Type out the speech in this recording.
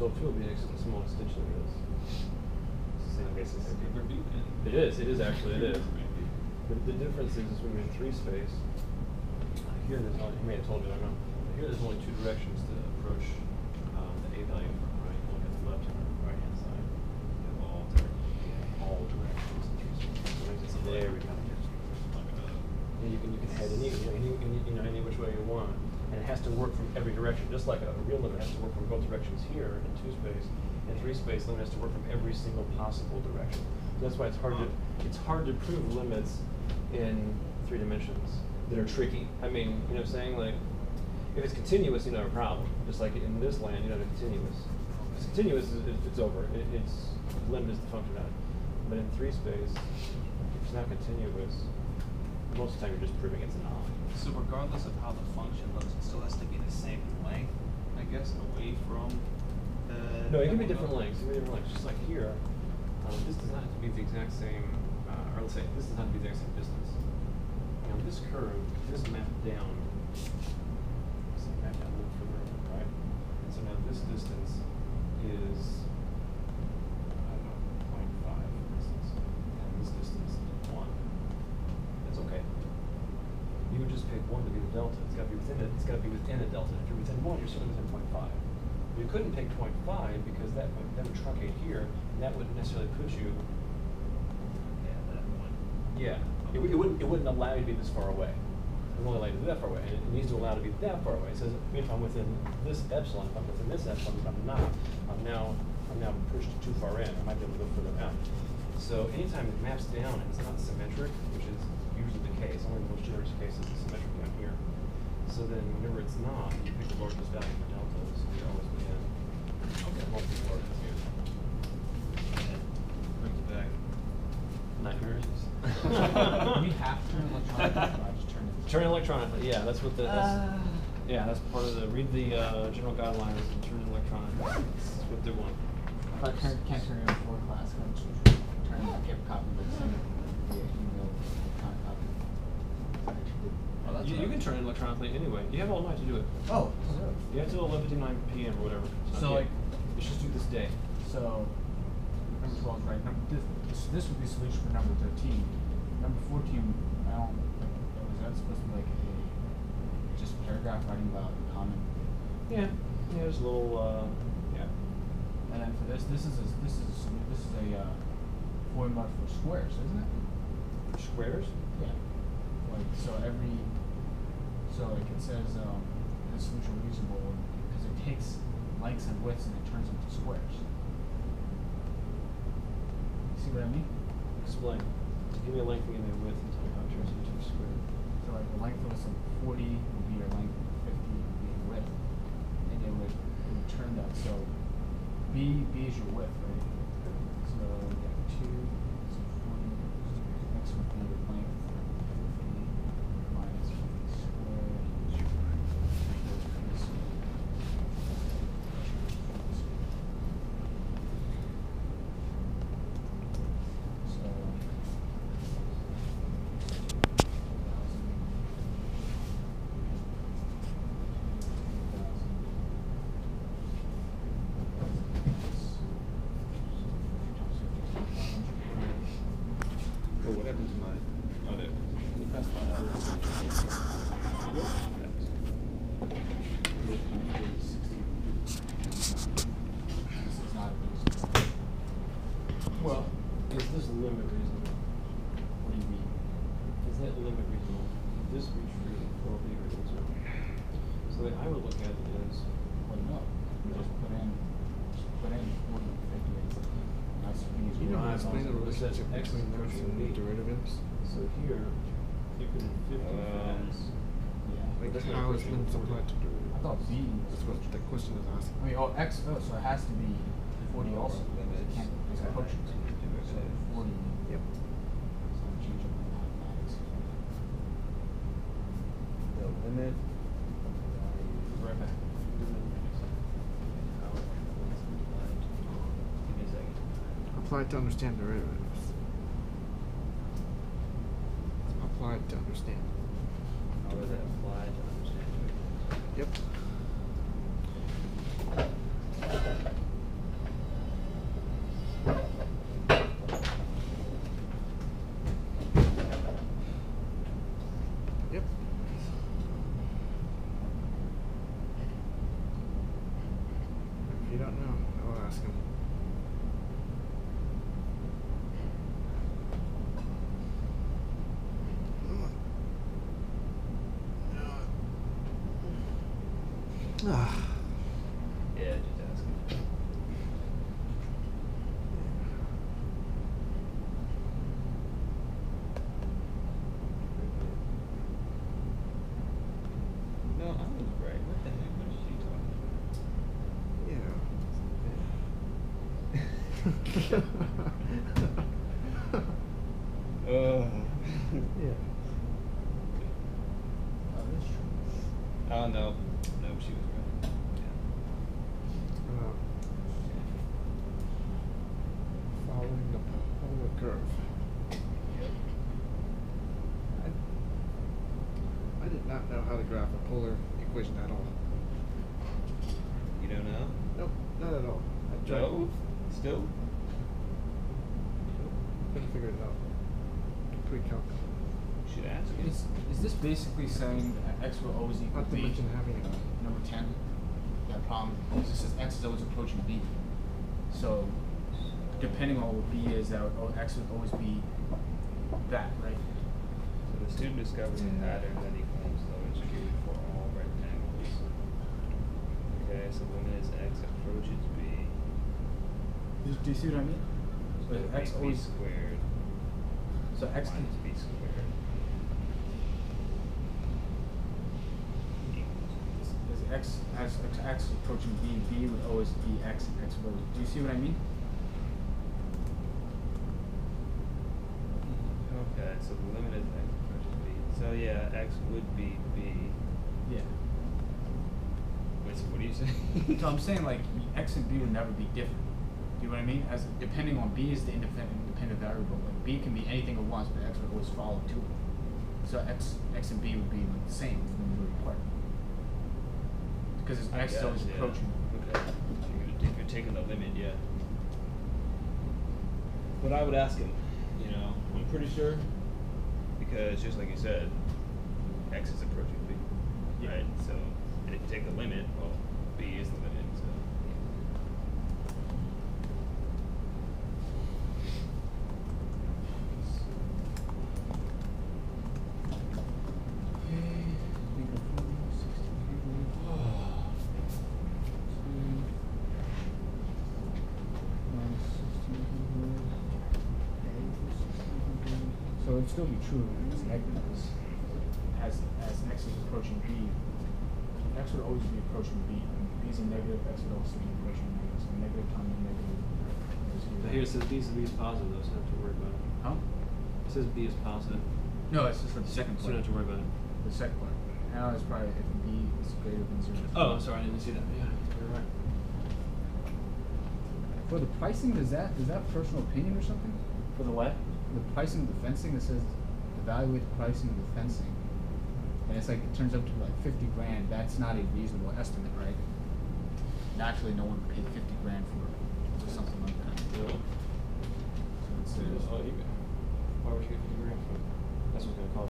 12 too will be next to the smallest stitch limit is. Same basis. It is actually, it is. The difference is when you're in 3 space, here there's only, I may have told you, I don't know, but here there's only 2 directions to approach the A value from, right? You look at the left and the right hand side. You have all directions in 3 space. So it's very complicated. And you can head any which way you want. And it has to work from every direction, just like a real limit has to work from both directions here in 2 space. And 3 space limit has to work from every single possible direction. So that's why it's hard to prove limits in 3 dimensions that are tricky. I mean, you know what I'm saying? Like, if it's continuous, you don't have a problem. Just like in this land, you don't have continuous. If it's continuous, it's over. It's limit is the function of it. But in 3 space, if it's not continuous, most of the time you're just proving it's not. So regardless of how the function looks, it still has to be the same length, I guess, away from the... No, it can be different lengths. It can be different lengths. Just like here, this does not have to be the exact same, or let's say, this does not have to be the exact same distance. Now this curve, this mapped down, so mapped down a little further, right? And so now this distance is, I don't know, 0.5 for instance, and this distance is 1. That's okay. You would just pick 1 to be the delta. It's got to be within it. It's got to be within a delta. If you're within 1, you're certainly within 0.5. You couldn't pick 0.5 because that would truncate here, and that wouldn't necessarily put you. Yeah, that one. Yeah. It wouldn't allow you to be this far away. It won't allow you to be that far away, and it needs to allow to be that far away. It says if I'm within this epsilon, if I'm within this epsilon, if I'm not, I'm now pushed too far in. I might be able to go further out. So anytime it maps down and it's not symmetric, which is usually the case, only the most generous case is symmetric down here. So then whenever it's not, you pick the largest value for delta, so you're always within multiple largest here. Brings it back. Nightmares. We have to turn electronically, I just turn it. Turn electronically, yeah, that's what the, yeah, that's part of the, read the general guidelines and turn it electronically. That's what they want. But can't turn it before class, can turn it, get a copy, but send it via email, copy. Oh, you can turn it electronically anyway. You have all night to do it. Oh, You have till 11:59 p.m. or whatever. So like, let's just do this day. so number 12 is right. This would be solution for number 13. Number 14, I don't. Was that supposed to be like a just paragraph writing about common? Yeah. Yeah. There's a little. Yeah. And then for this is a formula for squares, isn't it? Squares. Yeah. Like so like it says is solution reasonable because it takes lengths and widths and it turns them into squares. See what I mean? Explain. Give me a length and give me a width and tell me how it turns into a square. So like the length of this like 40 would be your length, 50 would be your width, and it would turn that. So B is your width, right? So we got 2, so 40. Next would be your length, 50 minus 50 squared. What happened to mine? Oh, there. Well, is this limit reasonable? What do you mean? Is that limit reasonable? This reach for be reasonable. So the way I would look at it is, Well, no. You just put in 40, 50. That's You know how to explain the relationship X between those approaching and B. derivatives? So here, you put in 50 fans. Yeah. Like That's not how is approaching limits 40. applied to I derivatives? thought B was That's what the question is asking. I mean, X, so it has to be 40 also, because it can't, it's approaching. So 40. Yep. So I'm changing my mathematics. The limit. Right back. Give me a second. Applied to understand derivatives. Applied to understand. How is it applied to understand? Yep. you don't know, I'll ask him. Ah. Yeah, just ask him. No, I was right. What the heck? What is she talking about? Yeah. Oh, that's true. Oh no, no, she was right. Following the polar curve. I did not know how to graph a polar equation at all. You don't know? Nope, not at all. I tried. No? Still? Couldn't figure it out. Pre-calc. Should ask him. Is this basically saying that x will always equal Not to b? mention having a Number 10, that problem, because it says x is always approaching b. So, depending on what b is, that would, x would always be that, right? So the student discovers a pattern that he claims though is true for all rectangles. Okay, so limit as x approaches b. Do you see what I mean? So But x b always, squared so x can, minus b squared equals as x is approaching b, b would always be x and x would always, do you see what I mean? Okay, so the limit is x approaches b. So yeah, x would be b. Yeah. Wait, so what are you saying? So I'm saying like x and b would never be different. Do you know what I mean? As depending on b is the independent variable. Like b can be anything it wants, but x would always follow to it. So x and b would be like the same when we were apart. Because it's x is always approaching. Okay. So you're taking the limit, yeah. But I would ask him, you know, I'm pretty sure, because just like you said, x is approaching b, right? So, and if you take the limit, well, b is the limit, so. So it'd still be true if it's negative, because as x is approaching b, x would always be approaching b. And b is a negative, x would also be approaching negative. So negative times negative. But here it says B is positive though, so you don't have to worry about it. Huh? It says B is positive. No, it's just for the second So part. you don't have to worry about it. The second part. Now it's probably if b is greater than 0. Oh, sorry, I didn't see that. Yeah, you're right. For the pricing, is that personal opinion or something? For the what? The pricing of the fencing, it says evaluate the pricing of the fencing. And it's like, it turns up to like 50 grand. That's not a reasonable estimate, right? Naturally, no one would pay 50 grand for something like that. No. So it says, Oh, why would you get 50 grand for it? That's what's gonna cost.